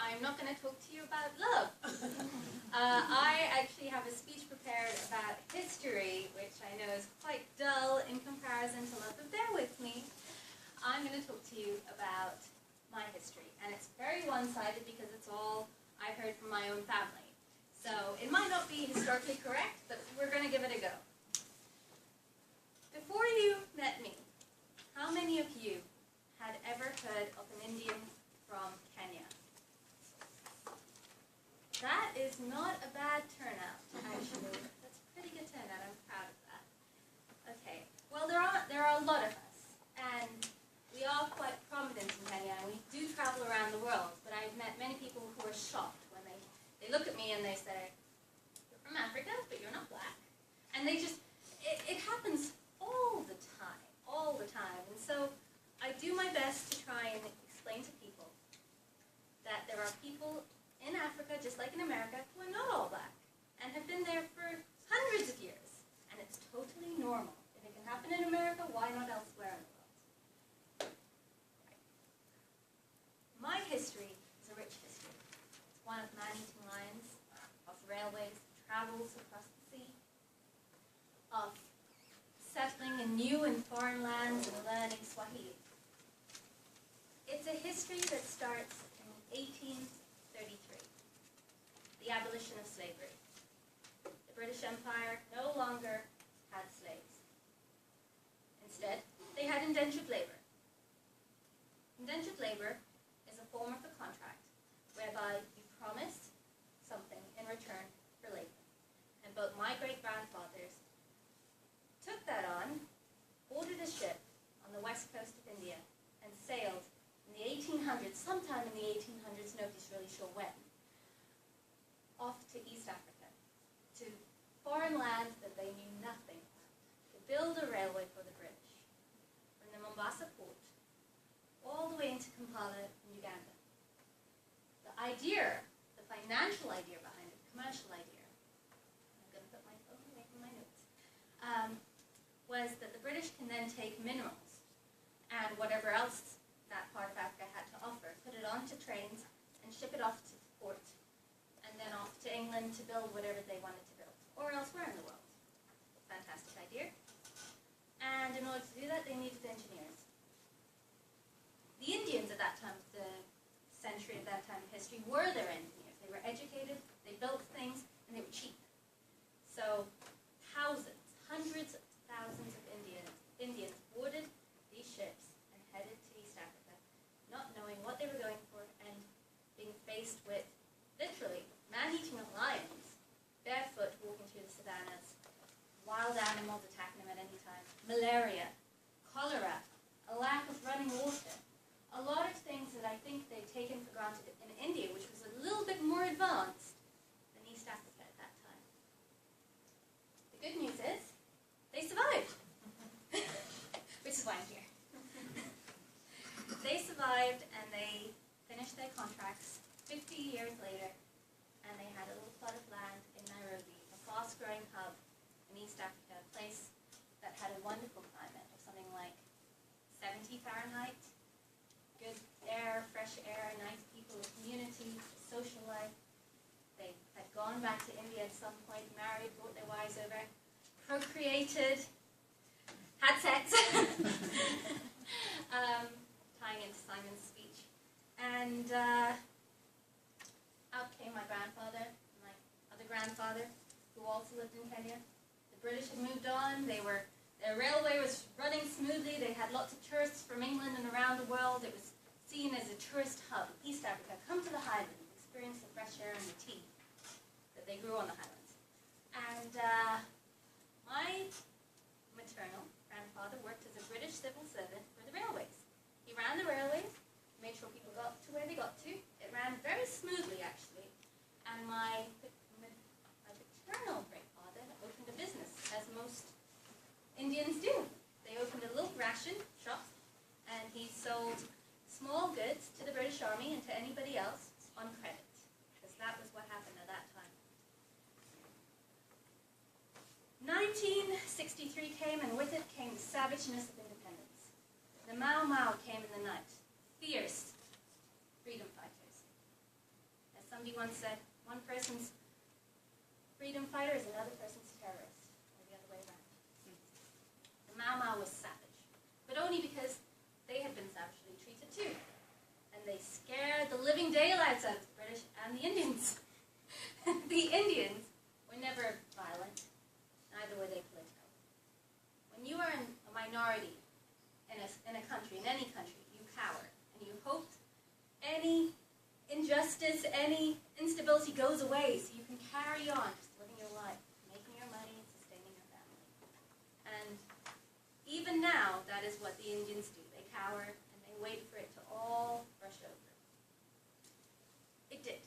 I'm not going to talk to you about love. I actually have a speech prepared about history, which I know is quite dull in comparison to love, but bear with me. I'm going to talk to you about my history, and it's very one-sided because it's all I've heard from my own family. So it might not be historically correct, but we're going to give it a go. Before you met me, how many of you had ever heard of an Indian from Kenya? That is not a bad turnout, actually. That's a pretty good turnout. I'm proud of that. Okay. Well, there are a lot of us, and we are quite prominent in Kenya, and we do travel around the world. But I've met many people who are shocked when they look at me and they say, "You're from Africa, but you're not black." And they just, it happens all the time. And so I do my best to try and explain to people that there are people in Africa, just like in America, who are not all black and have been there for hundreds of years. And it's totally normal. If it can happen in America, why not elsewhere in the world? My history is a rich history. It's one of man-eating lions, of railways, travels across the sea, of settling in new and foreign lands and learning Swahili. It's a history that starts in 1833, the abolition of slavery. The British Empire no longer had slaves. Instead, they had indentured labor. Indentured labor is a form of a contract whereby you promise something in return for labor. And both my great-grandfathers took that on, boarded a ship on the west coast of India, and sailed in the 1800s, sometime in the 1800s, nobody's really sure when, off to East Africa, to foreign lands that they knew nothing about, to build a railway for the British, from the Mombasa port, all the way into Kampala in Uganda. The idea, the financial idea behind it, the commercial idea, I'm going to put my phone away from my notes, was that the British can then take minerals and whatever else that part of Africa had to offer, put it onto trains and ship it off to the port, and then off to England to build whatever they wanted to build, or elsewhere in the world. Fantastic idea. And in order to do that, they needed engineers. The Indians at that time, the century of that time in history, were their engineers. They were educated, they built things, and they were cheap. So thousands, hundreds of thousands of Indians boarded these ships and headed to East Africa, not knowing what they were going for and being faced with, literally, man-eating lions, barefoot walking through the savannas, wild animals attacking them at any time, malaria, cholera, a lack of running water, a lot of things that I think they'd taken for granted in India, which was a little bit more advanced than East Africa at that time. The good news is, they survived, which is why I'm here. They survived and they finished their contracts 50 years later, and they had a little plot of land in Nairobi, a fast-growing hub in East Africa, a place that had a wonderful climate of something like 70 Fahrenheit, good air, fresh air, nice people, a community, a social life. They had gone back to India at some point, married, brought their wives over, procreated, had sex, tying into Simon's speech. And out came my grandfather, my other grandfather, who also lived in Kenya. The British had moved on. Their railway was running smoothly. They had lots of tourists from England and around the world. It was seen as a tourist hub. East Africa, come to the highlands, experience the fresh air and the tea that they grew on the highlands. And my maternal grandfather worked as a British civil servant for the railways. He ran the railways, made sure people got to where they got to. It ran very smoothly, actually. And my paternal grandfather opened a business, as most Indians do. They opened a little ration shop, and he sold small goods to the British Army and to anybody else on credit, because that was what happened at that time. 1963 came, and with it came the savageness of independence. The Mau Mau came in the night, fierce freedom fighters. Somebody once said, one person's freedom fighter is another person's terrorist, or the other way around. The Mau Mau was savage, but only because they had been savagely treated too. And they scared the living daylights out of the British and the Indians. The Indians were never violent, neither were they political. When you are in a minority in a country, in any country, you cower, and you hope any injustice, any instability goes away so you can carry on just living your life, making your money and sustaining your family. And even now, that is what the Indians do. They cower and they wait for it to all rush over. It did.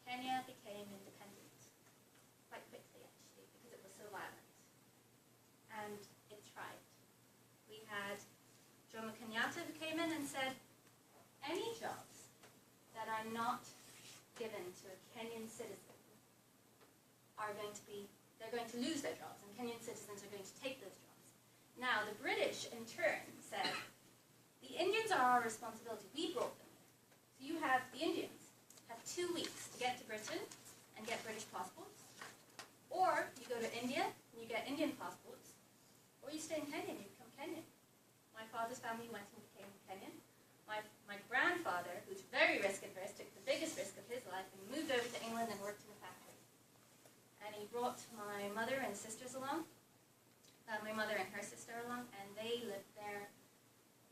Kenya became independent quite quickly, actually, because it was so violent. And it thrived. We had Jomo Kenyatta who came in and said, any jobs that are not given to a Kenyan citizen are going to be, they're going to lose their jobs, and Kenyan citizens are going to take those jobs. Now, the British, in turn, said, the Indians are our responsibility. We brought them here. So you have, the Indians have 2 weeks to get to Britain and get British passports, or you go to India and you get Indian passports, or you stay in Kenya and you become Kenyan. My father's family went and became Kenyan. My grandfather, who's very risk-averse, took the biggest risk of his life and moved over to England and worked in a factory. And he brought my mother and sisters along, my mother and her sister along, and they lived there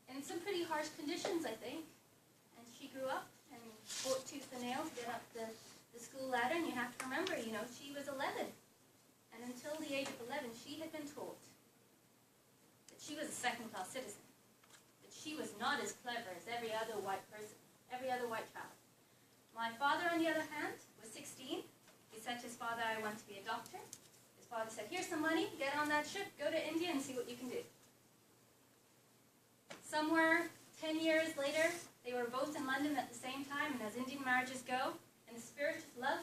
in some pretty harsh conditions, I think. And she grew up and fought tooth and nail to get up the school ladder, and you have to remember, you know, she was 11. And until the age of 11, she had been taught that she was a second-class citizen. She was not as clever as every other white person, every other white child. My father, on the other hand, was 16. He said to his father, I want to be a doctor. His father said, here's some money, get on that ship, go to India and see what you can do. Somewhere 10 years later, they were both in London at the same time, and as Indian marriages go, in the spirit of love,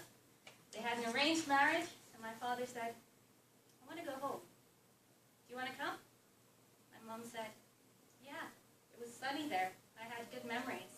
they had an arranged marriage, and my father said, I want to go home. Do you want to come? My mom said, yeah. It was sunny there. I had good memories.